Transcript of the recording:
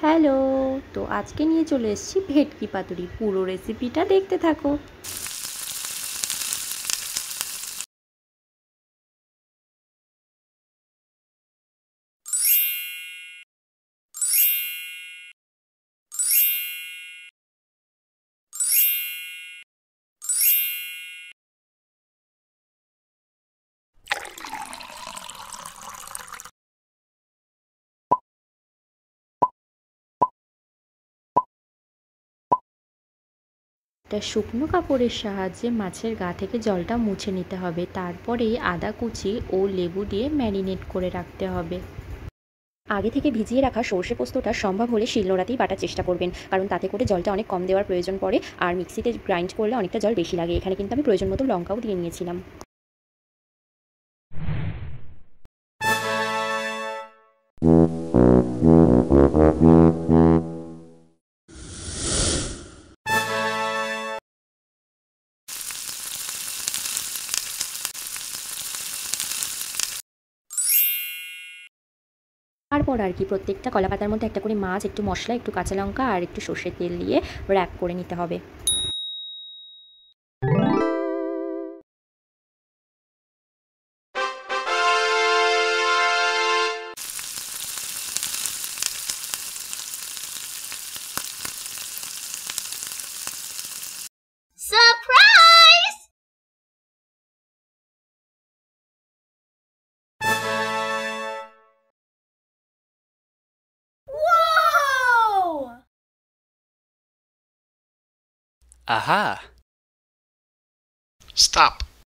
Hello. তো আজকে নিয়ে চলে এসেছি ভেটকি পাতুরি। পুরো রেসিপিটা দেখতে থাকো। একটা শুকনো কাপড়ের সাহায্যে মাছের গা থেকে জলটা মুছে নিতে হবে। তারপরেই আদা কুচি ও লেবু দিয়ে ম্যারিনেট করে রাখতে হবে। আগে থেকে ভিজিয়ে রাখা সর্ষে পোস্তটা সম্ভব হলে শিলনোড়াতেই বাটার চেষ্টা করবেন, কারণ তাতে করে জলটা অনেক কম দেওয়ার প্রয়োজন পড়ে। আর মিক্সিতে গ্রাইন্ড করলে অনেকটা জল বেশি লাগে। এখানে কিন্তু আমি প্রয়োজন মতো লঙ্কাও দিয়ে নিয়েছিলাম। তারপর আর কি প্রত্যেকটা কলাপাতার মধ্যে একটা করে মাছ, একটু মশলা, একটু কাঁচা লঙ্কা আর একটু সর্ষের তেল দিয়ে র্যাপ করে নিতে হবে। Surprise! Whoa! Aha! Stop.